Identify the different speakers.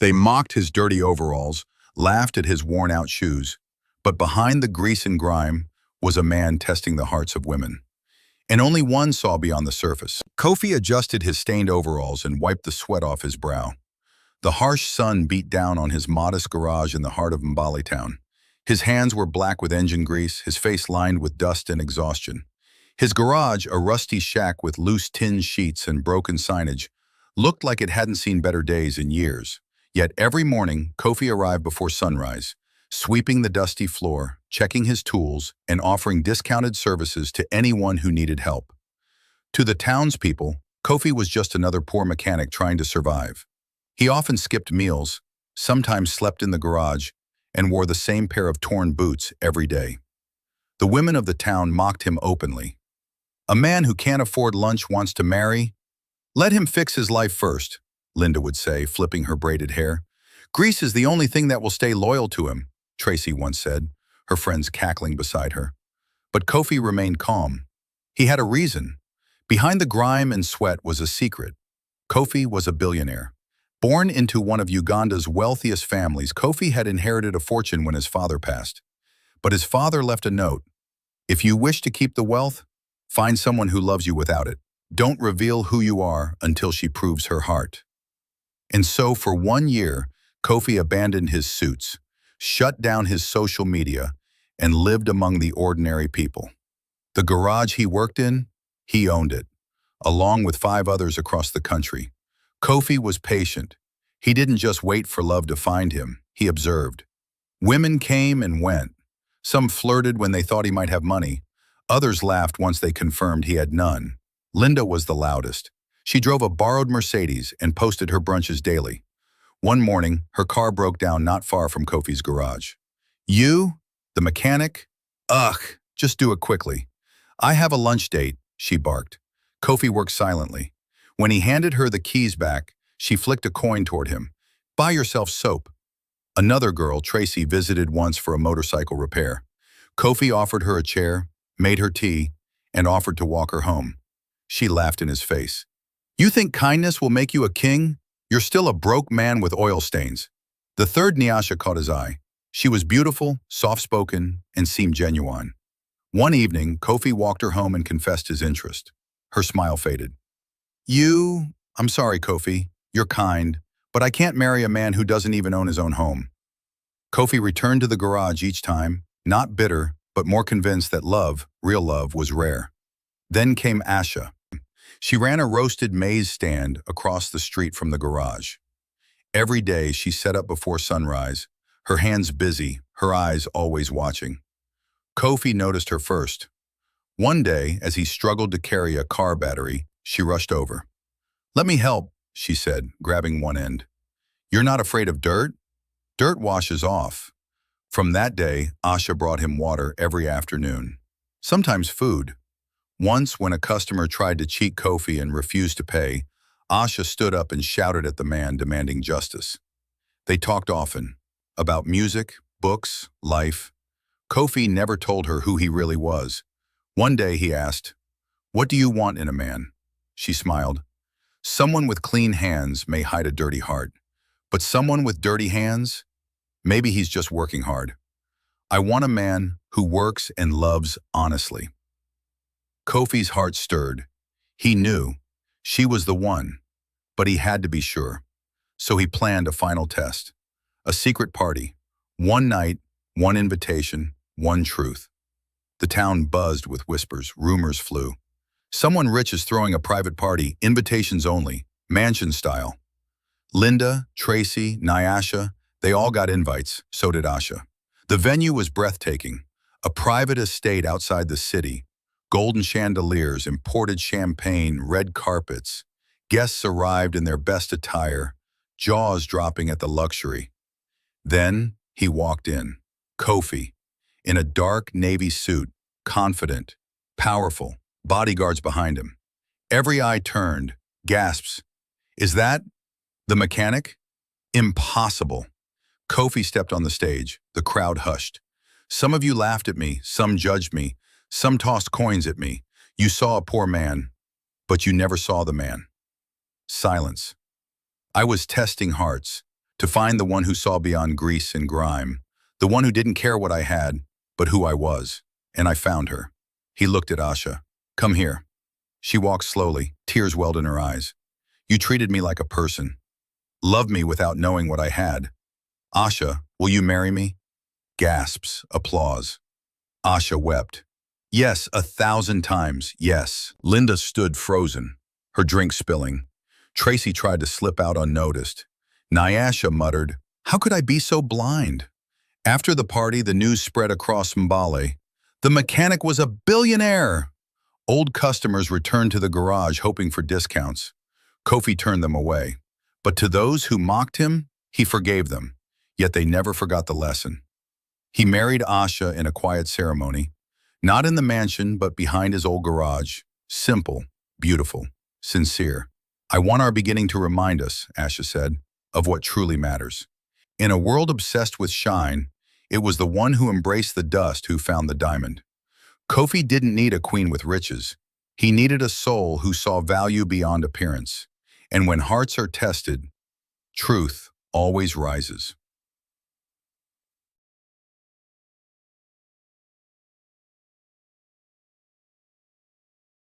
Speaker 1: They mocked his dirty overalls, laughed at his worn-out shoes, but behind the grease and grime was a man testing the hearts of women. And only one saw beyond the surface. Kofi adjusted his stained overalls and wiped the sweat off his brow. The harsh sun beat down on his modest garage in the heart of Mbali town. His hands were black with engine grease, his face lined with dust and exhaustion. His garage, a rusty shack with loose tin sheets and broken signage, looked like it hadn't seen better days in years. Yet every morning, Kofi arrived before sunrise, sweeping the dusty floor, checking his tools, and offering discounted services to anyone who needed help. To the townspeople, Kofi was just another poor mechanic trying to survive. He often skipped meals, sometimes slept in the garage, and wore the same pair of torn boots every day. The women of the town mocked him openly. "A man who can't afford lunch wants to marry? Let him fix his life first," Linda would say, flipping her braided hair. "Grease is the only thing that will stay loyal to him," Tracy once said, her friends cackling beside her. But Kofi remained calm. He had a reason. Behind the grime and sweat was a secret. Kofi was a billionaire. Born into one of Uganda's wealthiest families, Kofi had inherited a fortune when his father passed. But his father left a note: "If you wish to keep the wealth, find someone who loves you without it. Don't reveal who you are until she proves her heart." And so for 1 year, Kofi abandoned his suits, shut down his social media, and lived among the ordinary people. The garage he worked in, he owned it, along with 5 others across the country. Kofi was patient. He didn't just wait for love to find him, he observed. Women came and went. Some flirted when they thought he might have money. Others laughed once they confirmed he had none. Linda was the loudest. She drove a borrowed Mercedes and posted her brunches daily. One morning, her car broke down not far from Kofi's garage. "You? The mechanic? Ugh, just do it quickly." "I have a lunch date," she barked. Kofi worked silently. When he handed her the keys back, she flicked a coin toward him. "Buy yourself soap." Another girl, Tracy, visited once for a motorcycle repair. Kofi offered her a chair, made her tea, and offered to walk her home. She laughed in his face. "You think kindness will make you a king? You're still a broke man with oil stains." The third Nyasha caught his eye. She was beautiful, soft-spoken, and seemed genuine. One evening, Kofi walked her home and confessed his interest. Her smile faded. I'm sorry, Kofi. You're kind, but I can't marry a man who doesn't even own his own home." Kofi returned to the garage each time, not bitter, but more convinced that love, real love, was rare. Then came Asha. She ran a roasted maize stand across the street from the garage. Every day she sat up before sunrise, her hands busy, her eyes always watching. Kofi noticed her first. One day, as he struggled to carry a car battery, she rushed over. "Let me help," she said, grabbing one end. "You're not afraid of dirt? Dirt washes off." From that day, Asha brought him water every afternoon. Sometimes food. Once, when a customer tried to cheat Kofi and refused to pay, Asha stood up and shouted at the man, demanding justice. They talked often, about music, books, life. Kofi never told her who he really was. One day he asked, "What do you want in a man?" She smiled. "Someone with clean hands may hide a dirty heart, but someone with dirty hands, maybe he's just working hard. I want a man who works and loves honestly." Kofi's heart stirred. He knew she was the one, but he had to be sure. So he planned a final test. A secret party. One night, one invitation, one truth. The town buzzed with whispers, rumors flew. "Someone rich is throwing a private party, invitations only, mansion style." Linda, Tracy, Nyasha, they all got invites, so did Asha. The venue was breathtaking. A private estate outside the city. Golden chandeliers, imported champagne, red carpets. Guests arrived in their best attire, jaws dropping at the luxury. Then he walked in. Kofi, in a dark navy suit, confident, powerful, bodyguards behind him. Every eye turned, gasps. "Is that the mechanic?" Impossible. Kofi stepped on the stage. The crowd hushed. "Some of you laughed at me, some judged me, some tossed coins at me. You saw a poor man, but you never saw the man." Silence. "I was testing hearts, to find the one who saw beyond grease and grime, the one who didn't care what I had, but who I was. And I found her. He looked at Asha. Come here. She walked slowly, tears welled in her eyes. You treated me like a person. Loved me without knowing what I had. Asha, will you marry me? Gasps, applause. Asha wept. Yes, 1,000 times, yes. Linda stood frozen, her drink spilling. Tracy tried to slip out unnoticed. Nyasha muttered, how could I be so blind? After the party, the news spread across Mbale. The mechanic was a billionaire. Old customers returned to the garage hoping for discounts. Kofi turned them away. But to those who mocked him, he forgave them. Yet they never forgot the lesson. He married Asha in a quiet ceremony, not in the mansion, but behind his old garage. Simple, beautiful, sincere. I want our beginning to remind us, Asha said, of what truly matters. In a world obsessed with shine, it was the one who embraced the dust who found the diamond. Kofi didn't need a queen with riches. He needed a soul who saw value beyond appearance. And when hearts are tested, truth always rises.